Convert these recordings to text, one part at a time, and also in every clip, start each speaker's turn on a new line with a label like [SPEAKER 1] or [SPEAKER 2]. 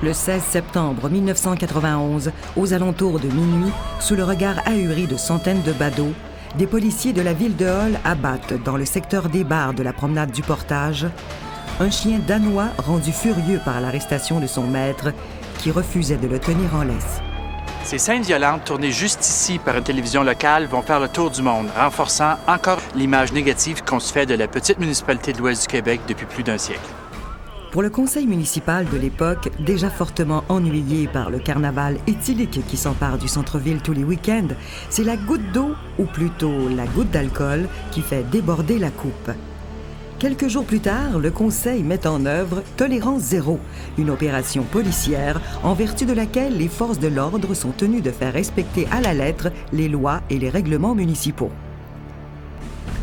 [SPEAKER 1] Le 16 septembre 1991, aux alentours de minuit, sous le regard ahuri de centaines de badauds, des policiers de la ville de Hull abattent, dans le secteur des bars de la promenade du Portage, un chien danois rendu furieux par l'arrestation de son maître qui refusait de le tenir en laisse.
[SPEAKER 2] Ces scènes violentes tournées juste ici par une télévision locale vont faire le tour du monde, renforçant encore l'image négative qu'on se fait de la petite municipalité de l'Ouest du Québec depuis plus d'un siècle.
[SPEAKER 1] Pour le conseil municipal de l'époque, déjà fortement ennuyé par le carnaval éthylique qui s'empare du centre-ville tous les week-ends, c'est la goutte d'eau, ou plutôt la goutte d'alcool, qui fait déborder la coupe. Quelques jours plus tard, le conseil met en œuvre Tolérance Zéro, une opération policière en vertu de laquelle les forces de l'ordre sont tenues de faire respecter à la lettre les lois et les règlements municipaux.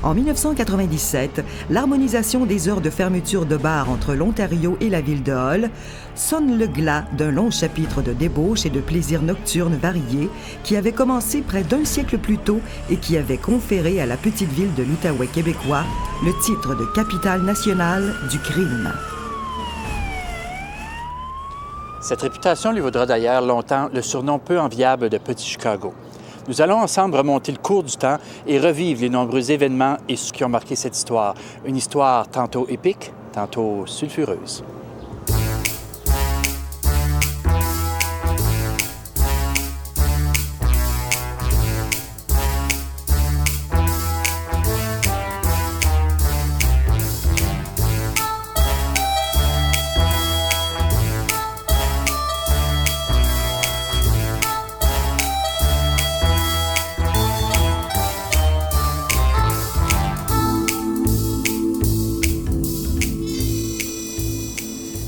[SPEAKER 1] En 1997, l'harmonisation des heures de fermeture de bars entre l'Ontario et la ville de Hull sonne le glas d'un long chapitre de débauche et de plaisirs nocturnes variés qui avait commencé près d'un siècle plus tôt et qui avait conféré à la petite ville de l'Outaouais québécois le titre de capitale nationale du crime.
[SPEAKER 2] Cette réputation lui vaudra d'ailleurs longtemps le surnom peu enviable de Petit Chicago. Nous allons ensemble remonter le cours du temps et revivre les nombreux événements et ceux qui ont marqué cette histoire. Une histoire tantôt épique, tantôt sulfureuse.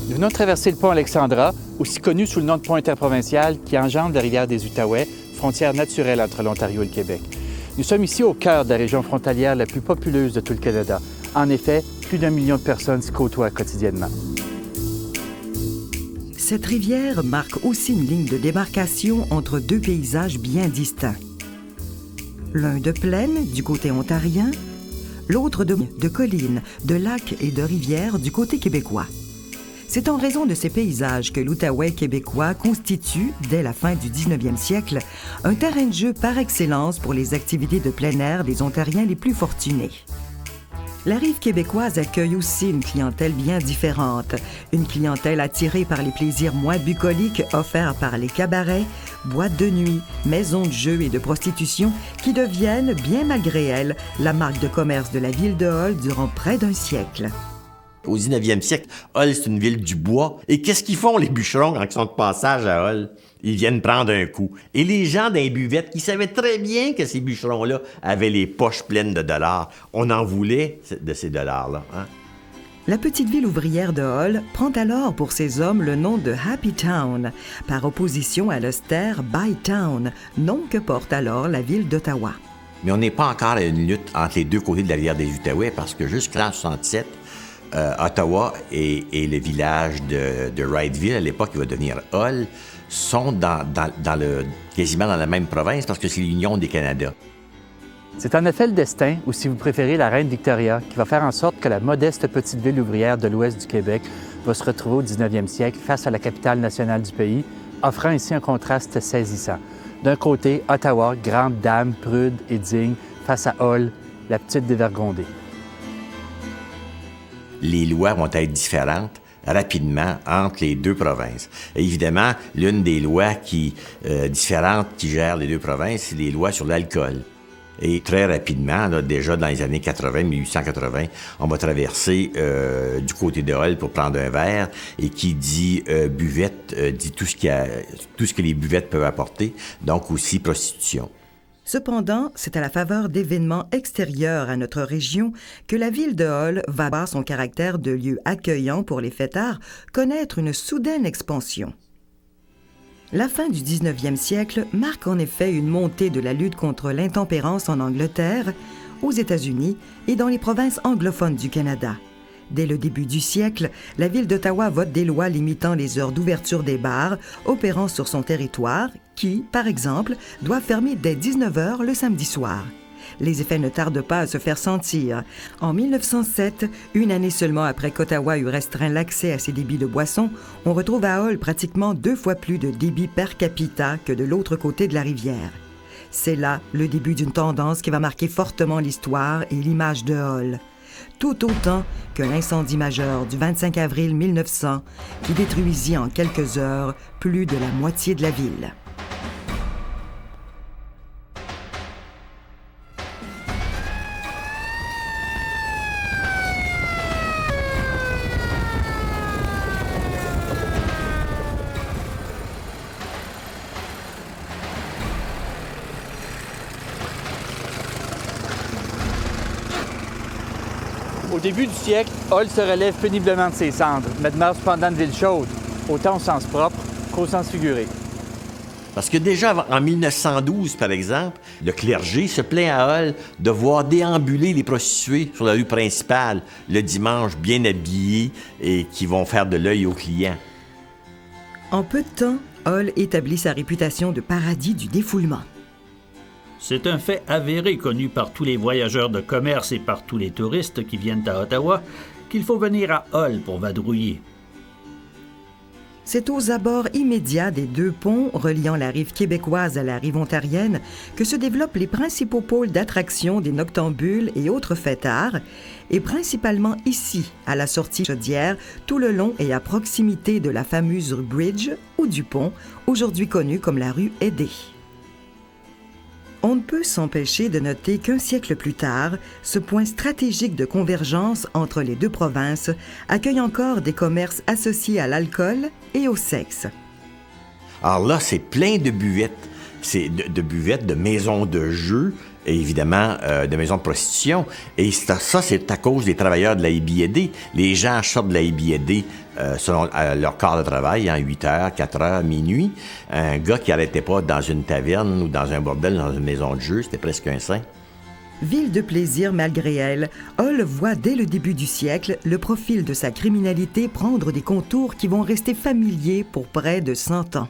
[SPEAKER 2] Nous venons de traverser le pont Alexandra, aussi connu sous le nom de pont interprovincial, qui enjambe la rivière des Outaouais, frontière naturelle entre l'Ontario et le Québec. Nous sommes ici au cœur de la région frontalière la plus populeuse de tout le Canada. En effet, plus d'1 million de personnes s'y côtoient quotidiennement.
[SPEAKER 1] Cette rivière marque aussi une ligne de démarcation entre deux paysages bien distincts. L'un de plaine, du côté ontarien, l'autre de collines, de lacs et de rivières du côté québécois. C'est en raison de ces paysages que l'Outaouais québécois constitue, dès la fin du 19e siècle, un terrain de jeu par excellence pour les activités de plein air des Ontariens les plus fortunés. La rive québécoise accueille aussi une clientèle bien différente, une clientèle attirée par les plaisirs moins bucoliques offerts par les cabarets, boîtes de nuit, maisons de jeux et de prostitution qui deviennent, bien malgré elles, la marque de commerce de la ville de Hull durant près d'un siècle.
[SPEAKER 3] Au 19e siècle, Hull, c'est une ville du bois. Et qu'est-ce qu'ils font, les bûcherons, quand ils sont de passage à Hull? Ils viennent prendre un coup. Et les gens dans les buvettes, qui savaient très bien que ces bûcherons-là avaient les poches pleines de dollars, on en voulait de ces dollars-là. Hein?
[SPEAKER 1] La petite ville ouvrière de Hull prend alors pour ses hommes le nom de Happy Town, par opposition à l'austère Bytown, nom que porte alors la ville d'Ottawa.
[SPEAKER 3] Mais on n'est pas encore à une lutte entre les deux côtés de la rivière des Outaouais, parce que jusqu'en 1967, Ottawa et le village de Wrightville, à l'époque qui va devenir Hull, sont quasiment dans la même province parce que c'est l'Union des Canada.
[SPEAKER 2] C'est en effet le destin, ou si vous préférez la reine Victoria, qui va faire en sorte que la modeste petite ville ouvrière de l'ouest du Québec va se retrouver au 19e siècle face à la capitale nationale du pays, offrant ici un contraste saisissant. D'un côté, Ottawa, grande dame, prude et digne, face à Hull, la petite dévergondée.
[SPEAKER 3] Les lois vont être différentes rapidement entre les deux provinces. Et évidemment, l'une des lois différentes qui gèrent les deux provinces, c'est les lois sur l'alcool. Et très rapidement, là, déjà dans les années 80, 1880, on va traverser du côté de Hull pour prendre un verre. Et qui dit buvette, dit tout ce que les buvettes peuvent apporter, donc aussi prostitution.
[SPEAKER 1] Cependant, c'est à la faveur d'événements extérieurs à notre région que la ville de Hull va, par son caractère de lieu accueillant pour les fêtards, connaître une soudaine expansion. La fin du 19e siècle marque en effet une montée de la lutte contre l'intempérance en Angleterre, aux États-Unis et dans les provinces anglophones du Canada. Dès le début du siècle, la ville d'Ottawa vote des lois limitant les heures d'ouverture des bars opérant sur son territoire qui, par exemple, doivent fermer dès 19h le samedi soir. Les effets ne tardent pas à se faire sentir. En 1907, une année seulement après qu'Ottawa eut restreint l'accès à ses débits de boissons, on retrouve à Hull pratiquement 2 fois plus de débit per capita que de l'autre côté de la rivière. C'est là le début d'une tendance qui va marquer fortement l'histoire et l'image de Hull. Tout autant que l'incendie majeur du 25 avril 1900 qui détruisit en quelques heures plus de la moitié de la ville.
[SPEAKER 2] Au début du siècle, Hull se relève péniblement de ses cendres, mais demeure cependant une ville chaude, autant au sens propre qu'au sens figuré.
[SPEAKER 3] Parce que déjà en 1912, par exemple, le clergé se plaint à Hull de voir déambuler les prostituées sur la rue principale le dimanche, bien habillées et qui vont faire de l'œil aux clients.
[SPEAKER 1] En peu de temps, Hull établit sa réputation de paradis du défoulement.
[SPEAKER 4] C'est un fait avéré connu par tous les voyageurs de commerce et par tous les touristes qui viennent à Ottawa qu'il faut venir à Hull pour vadrouiller.
[SPEAKER 1] C'est aux abords immédiats des 2 ponts reliant la rive québécoise à la rive ontarienne que se développent les principaux pôles d'attraction des noctambules et autres fêtards, et principalement ici, à la sortie Chaudière, tout le long et à proximité de la fameuse rue Bridge ou du pont, aujourd'hui connue comme la rue Aidée. On ne peut s'empêcher de noter qu'un siècle plus tard, ce point stratégique de convergence entre les 2 provinces accueille encore des commerces associés à l'alcool et au sexe.
[SPEAKER 3] Alors là, c'est plein de buvettes. C'est de buvettes, de maisons de jeu, et évidemment de maisons de prostitution. Et ça, c'est à cause des travailleurs de la IBAD. Les gens sortent de la IBAD selon leur quart de travail, 8 heures, 4 heures, minuit. Un gars qui n'arrêtait pas dans une taverne ou dans un bordel, dans une maison de jeu, c'était presque un saint.
[SPEAKER 1] Ville de plaisir malgré elle, Hull voit dès le début du siècle le profil de sa criminalité prendre des contours qui vont rester familiers pour près de 100 ans.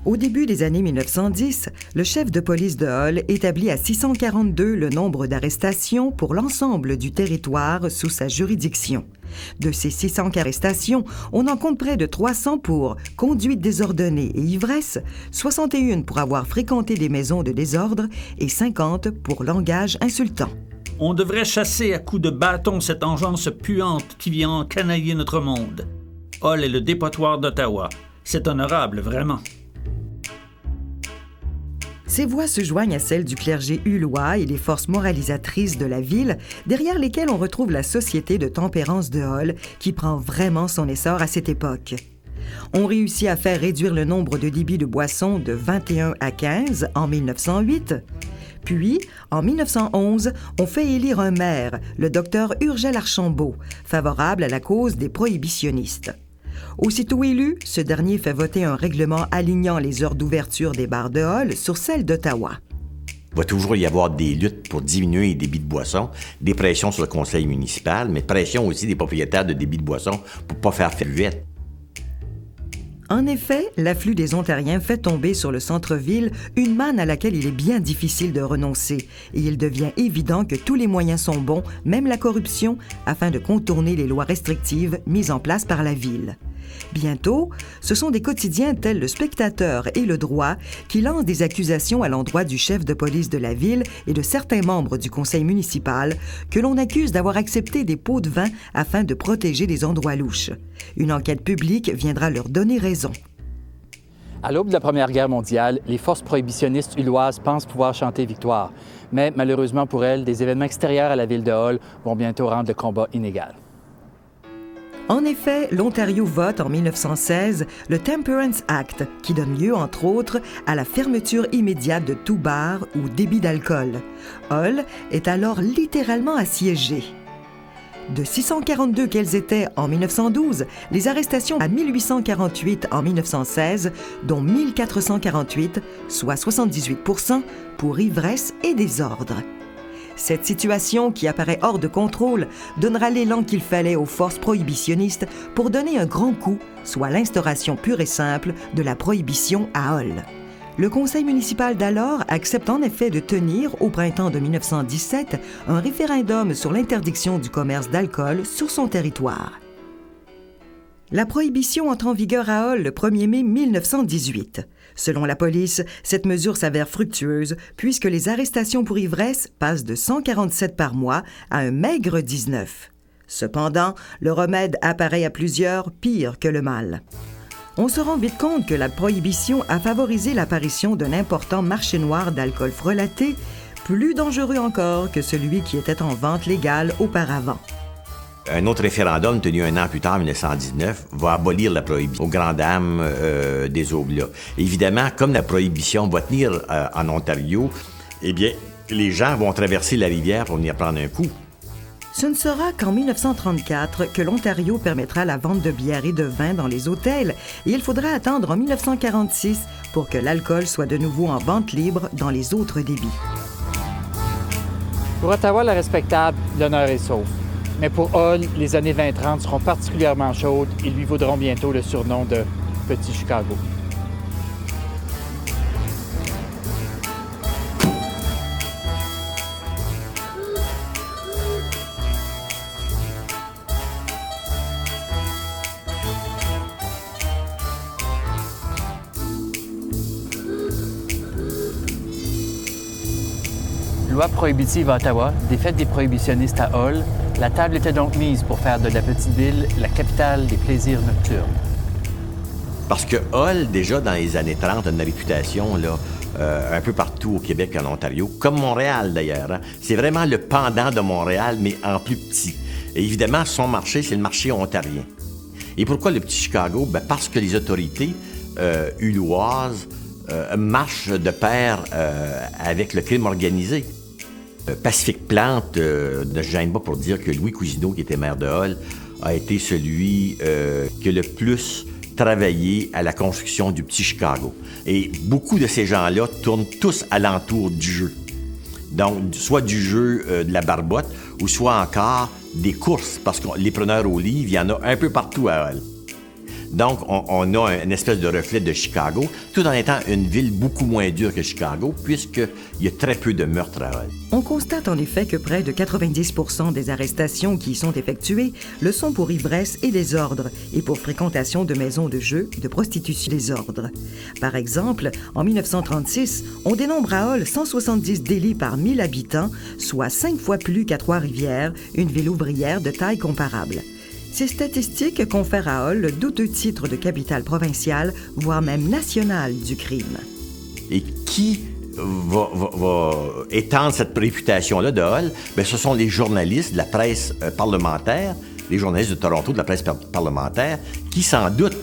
[SPEAKER 1] Au début des années 1910, le chef de police de Hull établit à 642 le nombre d'arrestations pour l'ensemble du territoire sous sa juridiction. De ces 600 arrestations, on en compte près de 300 pour conduite désordonnée et ivresse, 61 pour avoir fréquenté des maisons de désordre et 50 pour langage insultant.
[SPEAKER 4] On devrait chasser à coups de bâton cette engeance puante qui vient canailler notre monde. Hull est le dépotoir d'Ottawa. C'est honorable, vraiment.
[SPEAKER 1] Ces voix se joignent à celles du clergé hullois et les forces moralisatrices de la ville, derrière lesquelles on retrouve la société de tempérance de Hull, qui prend vraiment son essor à cette époque. On réussit à faire réduire le nombre de débits de boissons de 21 à 15 en 1908. Puis, en 1911, on fait élire un maire, le docteur Urgel Archambault, favorable à la cause des prohibitionnistes. Aussitôt élu, ce dernier fait voter un règlement alignant les heures d'ouverture des bars de Hull sur celles d'Ottawa.
[SPEAKER 3] Il va toujours y avoir des luttes pour diminuer les débits de boissons, des pressions sur le conseil municipal, mais pression aussi des propriétaires de débits de boissons pour ne pas faire buvette.
[SPEAKER 1] En effet, l'afflux des Ontariens fait tomber sur le centre-ville une manne à laquelle il est bien difficile de renoncer, et il devient évident que tous les moyens sont bons, même la corruption, afin de contourner les lois restrictives mises en place par la ville. Bientôt, ce sont des quotidiens tels Le Spectateur et Le Droit qui lancent des accusations à l'endroit du chef de police de la ville et de certains membres du conseil municipal que l'on accuse d'avoir accepté des pots de vin afin de protéger des endroits louches. Une enquête publique viendra leur donner raison.
[SPEAKER 2] À l'aube de la Première Guerre mondiale, les forces prohibitionnistes hulloises pensent pouvoir chanter victoire. Mais malheureusement pour elles, des événements extérieurs à la ville de Hull vont bientôt rendre le combat inégal.
[SPEAKER 1] En effet, l'Ontario vote en 1916 le Temperance Act, qui donne lieu, entre autres, à la fermeture immédiate de tout bar ou débit d'alcool. Hull est alors littéralement assiégée. De 642 qu'elles étaient en 1912, les arrestations à 1848 en 1916, dont 1448, soit 78%, pour ivresse et désordre. Cette situation, qui apparaît hors de contrôle, donnera l'élan qu'il fallait aux forces prohibitionnistes pour donner un grand coup, soit l'instauration pure et simple de la prohibition à Hull. Le conseil municipal d'alors accepte en effet de tenir, au printemps de 1917, un référendum sur l'interdiction du commerce d'alcool sur son territoire. La prohibition entre en vigueur à Hull le 1er mai 1918. Selon la police, cette mesure s'avère fructueuse puisque les arrestations pour ivresse passent de 147 par mois à un maigre 19. Cependant, le remède apparaît à plusieurs pire que le mal. On se rend vite compte que la prohibition a favorisé l'apparition d'un important marché noir d'alcool frelaté, plus dangereux encore que celui qui était en vente légale auparavant.
[SPEAKER 3] Un autre référendum tenu un an plus tard, en 1919, va abolir la prohibition aux grandes dames des Oblats. Évidemment, comme la prohibition va tenir en Ontario, eh bien, les gens vont traverser la rivière pour venir prendre un coup.
[SPEAKER 1] Ce ne sera qu'en 1934 que l'Ontario permettra la vente de bière et de vin dans les hôtels et il faudra attendre en 1946 pour que l'alcool soit de nouveau en vente libre dans les autres débits.
[SPEAKER 2] Pour Ottawa, le respectable, l'honneur est sauf. Mais pour Hull, les années 20-30 seront particulièrement chaudes et lui vaudront bientôt le surnom de « Petit Chicago ». Loi prohibitive à Ottawa, défaite des prohibitionnistes à Hull, la table était donc mise pour faire de la petite ville la capitale des plaisirs nocturnes.
[SPEAKER 3] Parce que Hull, déjà dans les années 30, a une réputation là, un peu partout au Québec et en Ontario, comme Montréal d'ailleurs. Hein. C'est vraiment le pendant de Montréal, mais en plus petit. Et évidemment, son marché, c'est le marché ontarien. Et pourquoi le petit Chicago? Ben parce que les autorités ulloises marchent de pair avec le crime organisé. Pacifique Plante ne se gêne pas pour dire que Louis Cousineau, qui était maire de Hull, a été celui qui a le plus travaillé à la construction du petit Chicago. Et beaucoup de ces gens-là tournent tous alentour du jeu. Donc, soit du jeu de la barbotte, ou soit encore des courses, parce que les preneurs au livre, il y en a un peu partout à Hull. Donc, on a une espèce de reflet de Chicago, tout en étant une ville beaucoup moins dure que Chicago, puisqu'il y a très peu de meurtres à Hull.
[SPEAKER 1] On constate en effet que près de 90% des arrestations qui y sont effectuées le sont pour ivresse et désordre, et pour fréquentation de maisons de jeu et de prostitution désordre. Par exemple, en 1936, on dénombre à Hull 170 délits par 1000 habitants, soit 5 fois plus qu'à Trois-Rivières, une ville ouvrière de taille comparable. Ces statistiques confèrent à Hull le douteux titre de capitale provinciale, voire même nationale du crime.
[SPEAKER 3] Et qui va étendre cette réputation-là de Hull? Bien, ce sont les journalistes de la presse parlementaire, les journalistes de Toronto de la presse parlementaire, qui sans doute,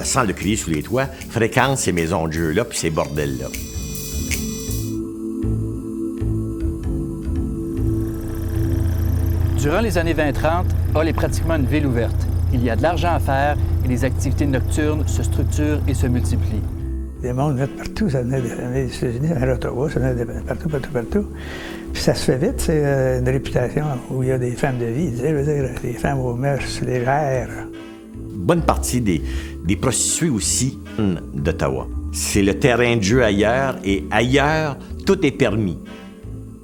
[SPEAKER 3] sans le crier sous les toits, fréquentent ces maisons de jeu-là puis ces bordels-là.
[SPEAKER 2] Durant les années 20-30, Hull est pratiquement une ville ouverte. Il y a de l'argent à faire et les activités nocturnes se structurent et se multiplient.
[SPEAKER 5] Des mondes venaient de partout, ça venait des États-Unis, à Ottawa, ça venait de partout. Puis ça se fait vite, c'est une réputation où il y a des femmes de vie, je veux dire, des femmes aux mœurs légères.
[SPEAKER 3] Bonne partie des prostituées aussi d'Ottawa. C'est le terrain de jeu ailleurs, et ailleurs, tout est permis.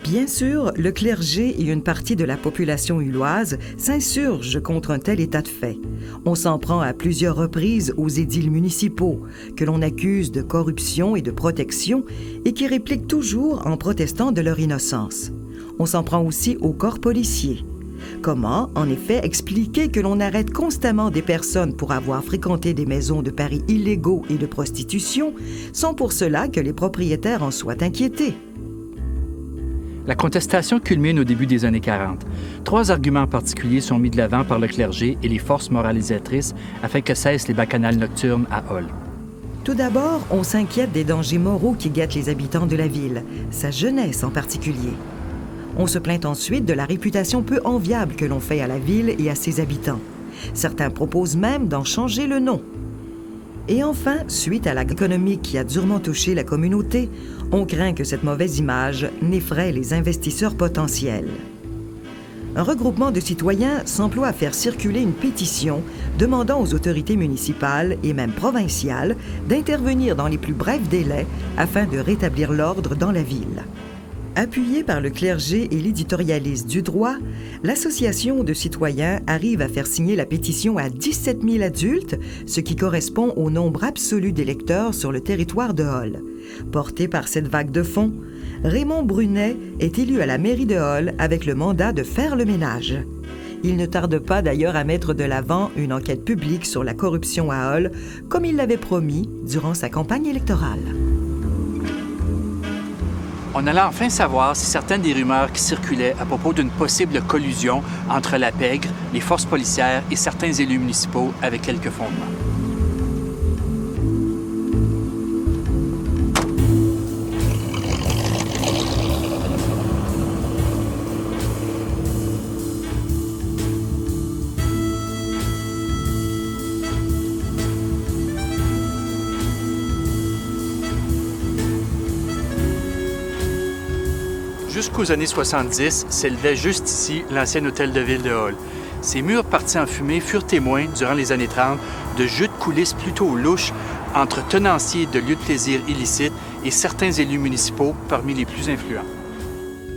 [SPEAKER 1] Bien sûr, le clergé et une partie de la population ulloise s'insurgent contre un tel état de fait. On s'en prend à plusieurs reprises aux édiles municipaux, que l'on accuse de corruption et de protection, et qui répliquent toujours en protestant de leur innocence. On s'en prend aussi au corps policier. Comment, en effet, expliquer que l'on arrête constamment des personnes pour avoir fréquenté des maisons de paris illégaux et de prostitution, sans pour cela que les propriétaires en soient inquiétés?
[SPEAKER 2] La contestation culmine au début des années 40. 3 arguments particuliers sont mis de l'avant par le clergé et les forces moralisatrices afin que cessent les bacchanales nocturnes à Hull.
[SPEAKER 1] Tout d'abord, on s'inquiète des dangers moraux qui guettent les habitants de la ville, sa jeunesse en particulier. On se plaint ensuite de la réputation peu enviable que l'on fait à la ville et à ses habitants. Certains proposent même d'en changer le nom. Et enfin, suite à la crise économique qui a durement touché la communauté, on craint que cette mauvaise image n'effraie les investisseurs potentiels. un regroupement de citoyens s'emploie à faire circuler une pétition demandant aux autorités municipales et même provinciales d'intervenir dans les plus brefs délais afin de rétablir l'ordre dans la ville. Appuyée par le clergé et l'éditorialiste du droit, l'association de citoyens arrive à faire signer la pétition à 17 000 adultes, ce qui correspond au nombre absolu d'électeurs sur le territoire de Hull. Porté par cette vague de fonds, Raymond Brunet est élu à la mairie de Hull avec le mandat de faire le ménage. Il ne tarde pas d'ailleurs à mettre de l'avant une enquête publique sur la corruption à Hull, comme il l'avait promis durant sa campagne électorale.
[SPEAKER 2] On allait enfin savoir si certaines des rumeurs qui circulaient à propos d'une possible collusion entre la pègre, les forces policières et certains élus municipaux avaient quelques fondements. Jusqu'aux années 70, s'élevait juste ici l'ancien hôtel de ville de Hull. Ces murs partis en fumée furent témoins, durant les années 30, de jeux de coulisses plutôt louches entre tenanciers de lieux de plaisir illicites et certains élus municipaux parmi les plus influents.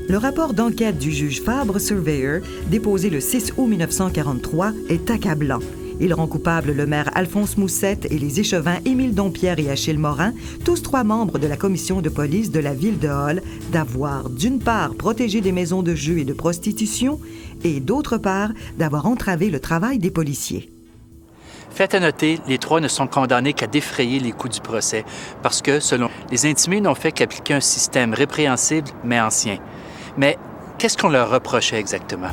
[SPEAKER 1] Le rapport d'enquête du juge Fabre Surveyor, déposé le 6 août 1943, est accablant. Il rend coupable le maire Alphonse Moussette et les échevins Émile Dompierre et Achille Morin, tous trois membres de la commission de police de la ville de Hull, d'avoir, d'une part, protégé des maisons de jeu et de prostitution, et d'autre part, d'avoir entravé le travail des policiers.
[SPEAKER 2] Fait à noter, les trois ne sont condamnés qu'à défrayer les coûts du procès, parce que, selon les intimés, n'ont fait qu'appliquer un système répréhensible, mais ancien. Mais qu'est-ce qu'on leur reprochait exactement?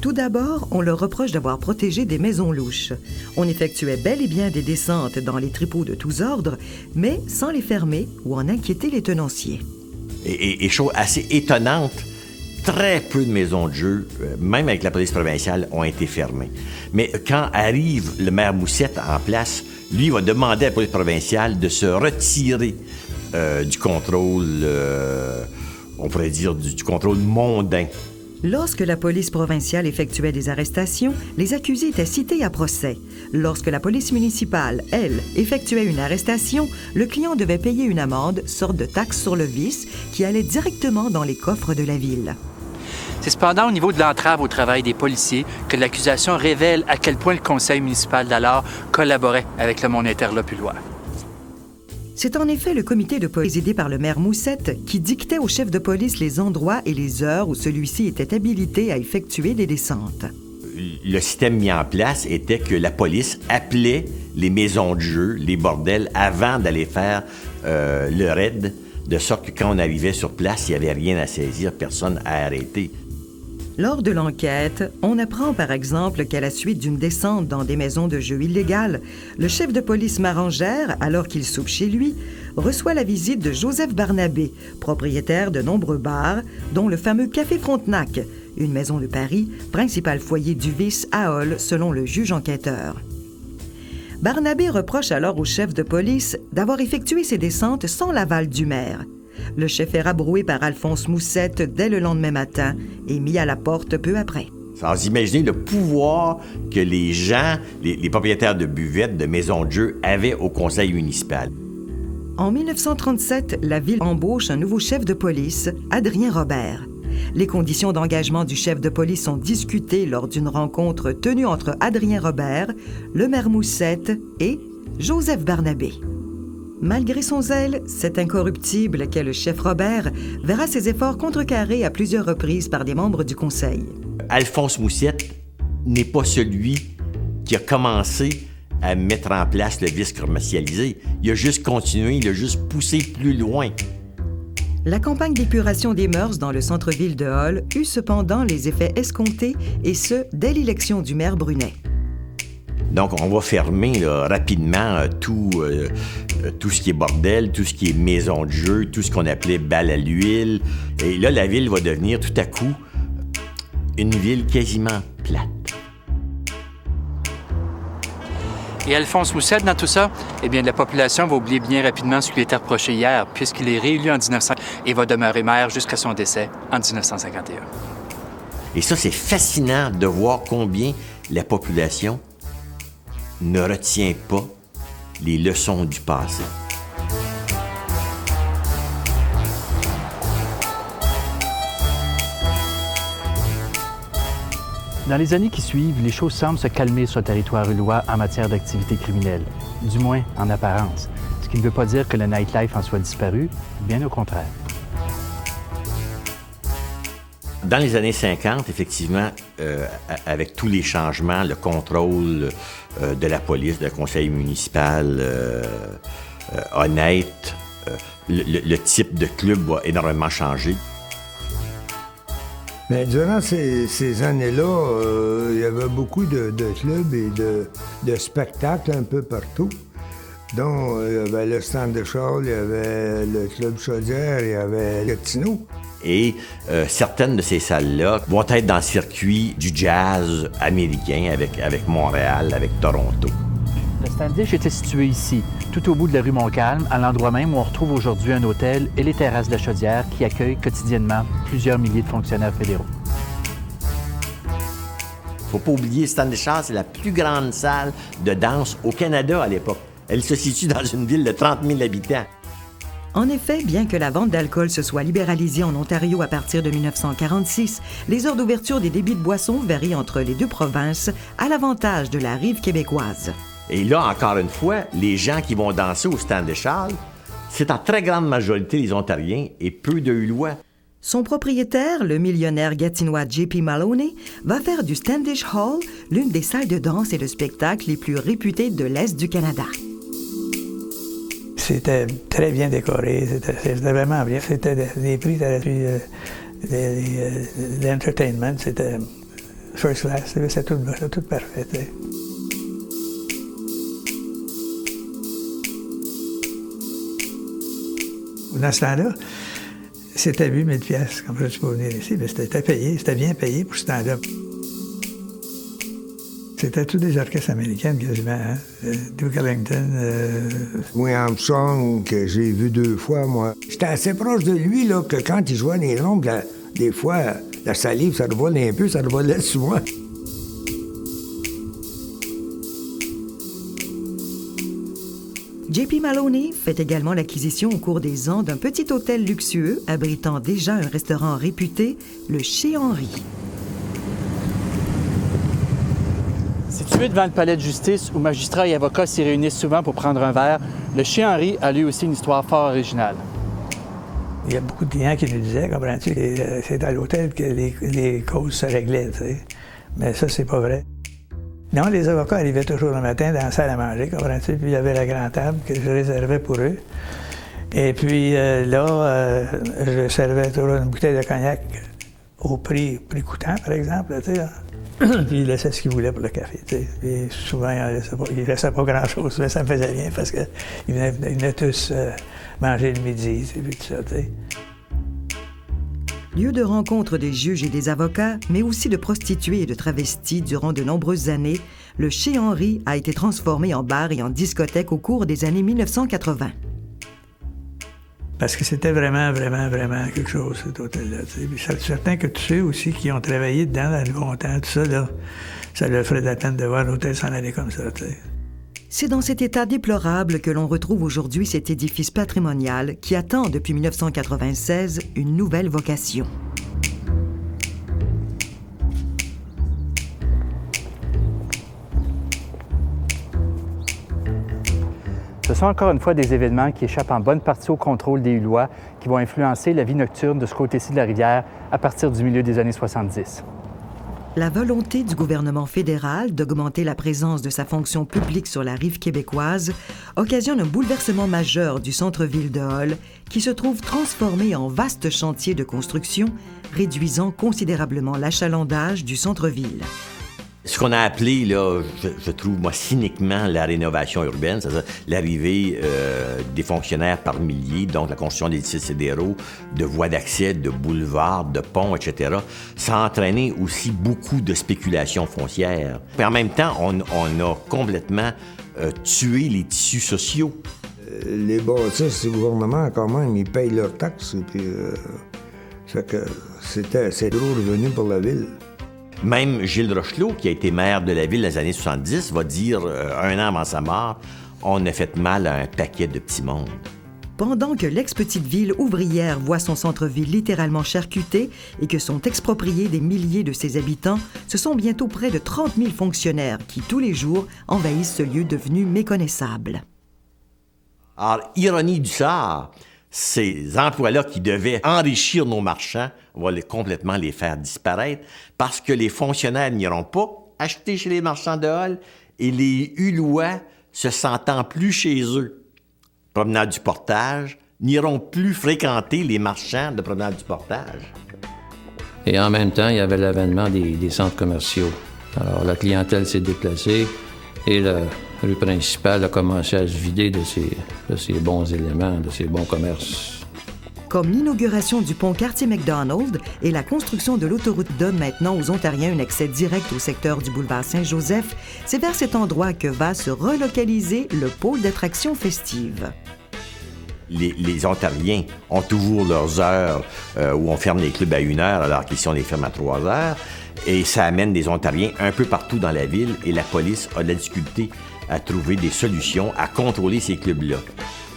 [SPEAKER 1] Tout d'abord, on leur reproche d'avoir protégé des maisons louches. On effectuait bel et bien des descentes dans les tripots de tous ordres, mais sans les fermer ou en inquiéter les tenanciers.
[SPEAKER 3] Et chose assez étonnante, très peu de maisons de jeu, même avec la police provinciale, ont été fermées. Mais quand arrive le maire Moussette en place, lui va demander à la police provinciale de se retirer du contrôle, on pourrait dire, du contrôle mondain.
[SPEAKER 1] Lorsque la police provinciale effectuait des arrestations, les accusés étaient cités à procès. Lorsque la police municipale, elle, effectuait une arrestation, le client devait payer une amende, sorte de taxe sur le vice, qui allait directement dans les coffres de la ville.
[SPEAKER 2] C'est cependant au niveau de l'entrave au travail des policiers que l'accusation révèle à quel point le conseil municipal d'alors collaborait avec le monde interlocutoire.
[SPEAKER 1] C'est en effet le comité de police présidé par le maire Moussette qui dictait au chef de police les endroits et les heures où celui-ci était habilité à effectuer des descentes.
[SPEAKER 3] Le système mis en place était que la police appelait les maisons de jeu, les bordels, avant d'aller faire le raid, de sorte que quand on arrivait sur place, il n'y avait rien à saisir, personne à arrêter.
[SPEAKER 1] Lors de l'enquête, on apprend par exemple qu'à la suite d'une descente dans des maisons de jeu illégales, le chef de police Marangère, alors qu'il soupe chez lui, reçoit la visite de Joseph Barnabé, propriétaire de nombreux bars, dont le fameux Café Frontenac, une maison de Paris, principal foyer du vice à Hull, selon le juge enquêteur. Barnabé reproche alors au chef de police d'avoir effectué ces descentes sans l'aval du maire. Le chef est rabroué par Alphonse Moussette dès le lendemain matin et mis à la porte peu après.
[SPEAKER 3] Sans imaginer le pouvoir que les gens, les propriétaires de buvettes, de maisons de jeu, avaient au conseil municipal.
[SPEAKER 1] En 1937, la ville embauche un nouveau chef de police, Adrien Robert. Les conditions d'engagement du chef de police sont discutées lors d'une rencontre tenue entre Adrien Robert, le maire Moussette et Joseph Barnabé. Malgré son zèle, cet incorruptible qu'est le chef Robert verra ses efforts contrecarrés à plusieurs reprises par des membres du conseil.
[SPEAKER 3] Alphonse Moussette n'est pas celui qui a commencé à mettre en place le vice commercialisé. Il a juste continué, il a juste poussé plus loin.
[SPEAKER 1] La campagne d'épuration des mœurs dans le centre-ville de Hull eut cependant les effets escomptés, et ce, dès l'élection du maire Brunet.
[SPEAKER 3] Donc, on va fermer là, rapidement tout ce qui est bordel, tout ce qui est maison de jeu, tout ce qu'on appelait balle à l'huile. Et là, la ville va devenir tout à coup une ville quasiment plate.
[SPEAKER 2] Et Alphonse Moussette, dans tout ça, eh bien, la population va oublier bien rapidement ce qui lui était reproché hier, puisqu'il est réélu en 1900 et va demeurer maire jusqu'à son décès en 1951.
[SPEAKER 3] Et ça, c'est fascinant de voir combien la population ne retient pas les leçons du passé.
[SPEAKER 2] Dans les années qui suivent, les choses semblent se calmer sur le territoire ullois en matière d'activité criminelle, du moins en apparence, ce qui ne veut pas dire que le nightlife en soit disparu, bien au contraire.
[SPEAKER 3] Dans les années 50, effectivement, avec tous les changements, le contrôle de la police, du conseil municipal honnête, le type de club a énormément changé.
[SPEAKER 6] Mais durant ces années-là, il y avait beaucoup de clubs et de spectacles un peu partout. Donc, il y avait le Stand de Charles, il y avait le Club Chaudière, il y avait le Tino.
[SPEAKER 3] Et certaines de ces salles-là vont être dans le circuit du jazz américain avec Montréal, avec Toronto.
[SPEAKER 2] Le Standish était situé ici, tout au bout de la rue Montcalm, à l'endroit même où on retrouve aujourd'hui un hôtel et les terrasses de la Chaudière qui accueillent quotidiennement plusieurs milliers de fonctionnaires fédéraux.
[SPEAKER 3] Faut pas oublier, Standish Hall, c'est la plus grande salle de danse au Canada à l'époque. Elle se situe dans une ville de 30 000 habitants.
[SPEAKER 1] En effet, bien que la vente d'alcool se soit libéralisée en Ontario à partir de 1946, les heures d'ouverture des débits de boissons varient entre les deux provinces à l'avantage de la rive québécoise.
[SPEAKER 3] Et là, encore une fois, les gens qui vont danser au Standish Hall, c'est en très grande majorité les Ontariens et peu de Ullois.
[SPEAKER 1] Son propriétaire, le millionnaire gatinois J.P. Maloney, va faire du Standish Hall l'une des salles de danse et de spectacle les plus réputées de l'Est du Canada.
[SPEAKER 5] C'était très bien décoré, c'était vraiment bien. C'était des prix d'entertainment, c'était first class, c'était tout parfait. T'sais. Dans ce temps-là, c'était 8 000 $, comme ça tu peux venir ici, mais c'était payé, c'était bien payé pour ce temps-là. C'était tous des orchestres américaines quasiment, hein? Duke Ellington.
[SPEAKER 6] Louis Armstrong, que j'ai vu 2 fois, moi. J'étais assez proche de lui, là, que quand il jouait les rondes, des fois, la salive, ça revolait un peu, ça revolait sur moi.
[SPEAKER 1] J.P. Maloney fait également l'acquisition au cours des ans d'un petit hôtel luxueux abritant déjà un restaurant réputé, le Chez Henri.
[SPEAKER 2] Situé devant le palais de justice où magistrats et avocats s'y réunissent souvent pour prendre un verre, le Chez Henri a lui aussi une histoire fort originale.
[SPEAKER 5] Il y a beaucoup de clients qui nous disaient, comprends-tu, c'est à l'hôtel que les causes se réglaient, tu sais. Mais ça, c'est pas vrai. Non, les avocats arrivaient toujours le matin dans la salle à manger, comprends-tu, puis il y avait la grande table que je réservais pour eux. Et puis là, je servais toujours une bouteille de cognac au prix coûtant, par exemple, tu sais. Puis il laissait ce qu'il voulait pour le café, tu sais. Et souvent, il laissait pas grand-chose, mais ça me faisait bien parce qu'ils venaient tous manger le midi, puis tout ça, tu sais.
[SPEAKER 1] Lieu de rencontre des juges et des avocats, mais aussi de prostituées et de travestis durant de nombreuses années, le Chez Henri a été transformé en bar et en discothèque au cours des années 1980.
[SPEAKER 5] Parce que c'était vraiment quelque chose, cet hôtel-là. Puis je suis certain que tous ceux aussi qui ont travaillé dedans dans le longtemps, tout ça, là, ça leur ferait de la peine de voir l'hôtel s'en aller comme ça, tu sais.
[SPEAKER 1] C'est dans cet état déplorable que l'on retrouve aujourd'hui cet édifice patrimonial qui attend depuis 1996 une nouvelle vocation.
[SPEAKER 2] Ce sont encore une fois des événements qui échappent en bonne partie au contrôle des Ullois qui vont influencer la vie nocturne de ce côté-ci de la rivière à partir du milieu des années 70.
[SPEAKER 1] La volonté du gouvernement fédéral d'augmenter la présence de sa fonction publique sur la rive québécoise occasionne un bouleversement majeur du centre-ville de Hull qui se trouve transformé en vaste chantier de construction, réduisant considérablement l'achalandage du centre-ville.
[SPEAKER 3] Ce qu'on a appelé, là, je trouve, moi, cyniquement, la rénovation urbaine, c'est-à-dire l'arrivée des fonctionnaires par milliers, donc la construction d'édifices fédéraux, de voies d'accès, de boulevards, de ponts, etc., ça a entraîné aussi beaucoup de spéculation foncière. Puis en même temps, on a complètement tué les tissus sociaux.
[SPEAKER 6] Les bâtisses du gouvernement, quand même, ils payent leurs taxes, puis Fait que c'est gros revenu pour la ville.
[SPEAKER 3] Même Gilles Rochelot, qui a été maire de la ville dans les années 70, va dire, un an avant sa mort, « On a fait mal à un paquet de petits mondes ».
[SPEAKER 1] Pendant que l'ex-petite ville ouvrière voit son centre-ville littéralement charcuté et que sont expropriés des milliers de ses habitants, ce sont bientôt près de 30 000 fonctionnaires qui, tous les jours, envahissent ce lieu devenu méconnaissable.
[SPEAKER 3] Alors, ironie du sort, ces emplois-là qui devaient enrichir nos marchands, on va complètement les faire disparaître parce que les fonctionnaires n'iront pas acheter chez les marchands de Hall et les Hullois, se sentant plus chez eux, promenade du Portage, n'iront plus fréquenter les marchands de promenade du Portage.
[SPEAKER 7] Et en même temps, il y avait l'avènement des centres commerciaux. Alors, la clientèle s'est déplacée et la rue principale a commencé à se vider de ces bons éléments, de ces bons commerces.
[SPEAKER 1] Comme l'inauguration du pont Cartier-McDonald et la construction de l'autoroute donne maintenant aux Ontariens un accès direct au secteur du boulevard Saint-Joseph, c'est vers cet endroit que va se relocaliser le pôle d'attractions festives.
[SPEAKER 3] Les Ontariens ont toujours leurs heures où on ferme les clubs à 1 heure alors qu'ici on les ferme à 3 heures. Et ça amène des Ontariens un peu partout dans la ville et la police a de la difficulté à trouver des solutions à contrôler ces clubs-là.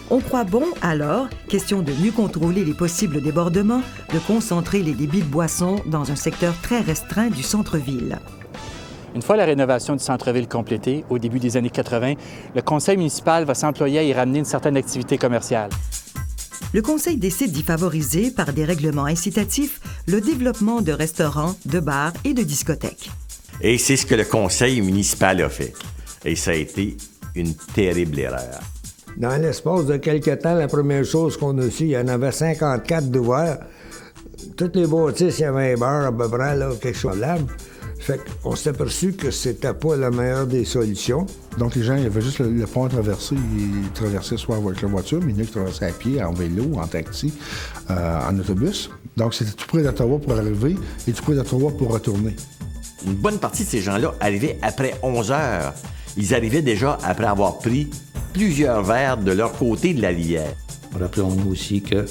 [SPEAKER 1] On croit bon, alors, question de mieux contrôler les possibles débordements, de concentrer les débits de boissons dans un secteur très restreint du centre-ville.
[SPEAKER 2] Une fois la rénovation du centre-ville complétée, au début des années 80, le conseil municipal va s'employer à y ramener une certaine activité commerciale.
[SPEAKER 1] Le conseil décide d'y favoriser, par des règlements incitatifs, le développement de restaurants, de bars et de discothèques.
[SPEAKER 3] Et c'est ce que le conseil municipal a fait. Et ça a été une terrible erreur.
[SPEAKER 6] Dans l'espace de quelques temps, la première chose qu'on a su, il y en avait 54 d'ouverts. Toutes les bâtisses, il y avait un bar à peu près, là, quelque chose de là. Fait qu'on s'est aperçu que c'était pas la meilleure des solutions.
[SPEAKER 8] Donc les gens, il y avait juste le pont à traverser. Ils traversaient soit avec la voiture, mais il y en a qui traversaient à pied, en vélo, en taxi, en autobus. Donc c'était tout près d'Ottawa pour arriver et tout près d'Ottawa pour retourner.
[SPEAKER 3] Une bonne partie de ces gens-là arrivaient après 11 heures. Ils arrivaient déjà après avoir pris plusieurs verres de leur côté de la rivière.
[SPEAKER 7] Rappelons-nous aussi que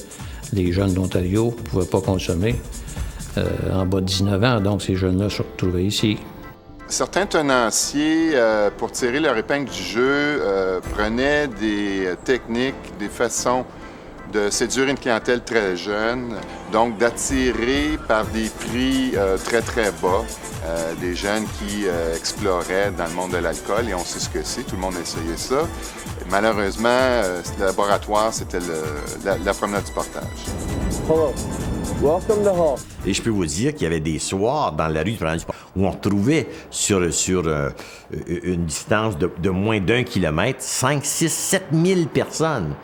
[SPEAKER 7] les jeunes d'Ontario ne pouvaient pas consommer en bas de 19 ans, donc ces jeunes-là se retrouvaient ici.
[SPEAKER 9] Certains tenanciers, pour tirer leur épingle du jeu, prenaient des techniques, des façons de séduire une clientèle très jeune, donc d'attirer par des prix très, très bas des jeunes qui exploraient dans le monde de l'alcool, et on sait ce que c'est, tout le monde a essayé ça. Et malheureusement, le laboratoire, c'était la promenade du Portage.
[SPEAKER 10] Hello. Welcome to Hall.
[SPEAKER 3] Et je peux vous dire qu'il y avait des soirs dans la rue du Promenade du Portage où on retrouvait sur une distance de moins d'1 kilomètre 5, 6, 7 000 personnes.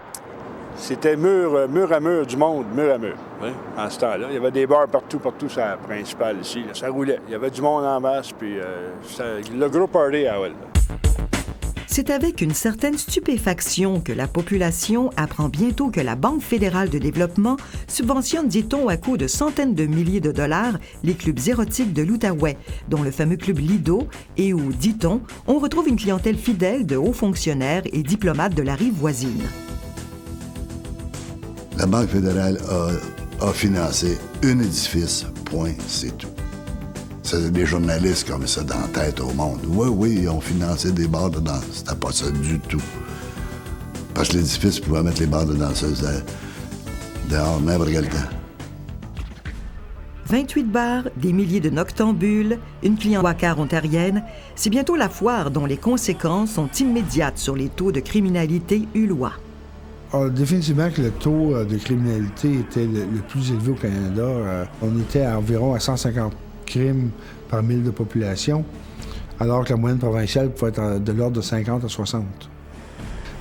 [SPEAKER 10] C'était mur à mur du monde, mur à mur. Oui, en ce temps-là. Il y avait des bars partout sur la principale ici. Là. Ça roulait. Il y avait du monde en masse, puis le gros party à Hall.
[SPEAKER 1] C'est avec une certaine stupéfaction que la population apprend bientôt que la Banque fédérale de développement subventionne, dit-on, à coût de centaines de milliers de dollars, les clubs érotiques de l'Outaouais, dont le fameux club Lido, et où, dit-on, on retrouve une clientèle fidèle de hauts fonctionnaires et diplomates de la rive voisine.
[SPEAKER 11] La Banque fédérale a financé un édifice, point, c'est tout. C'est des journalistes qui ont mis ça dans la tête au monde. Oui, ils ont financé des bars de danse. C'était pas ça du tout. Parce que l'édifice pouvait mettre les bars de danseuses dehors n'importe quel temps.
[SPEAKER 1] 28 bars, des milliers de noctambules, une clientèle ontarienne, c'est bientôt la foire dont les conséquences sont immédiates sur les taux de criminalité hullois.
[SPEAKER 8] Alors, définitivement que le taux de criminalité était le plus élevé au Canada. On était à environ à 150 crimes par 1000 de population, alors que la moyenne provinciale pouvait être de l'ordre de 50 à 60.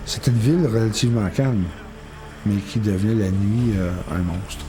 [SPEAKER 8] C'est une ville relativement calme, mais qui devenait la nuit un monstre.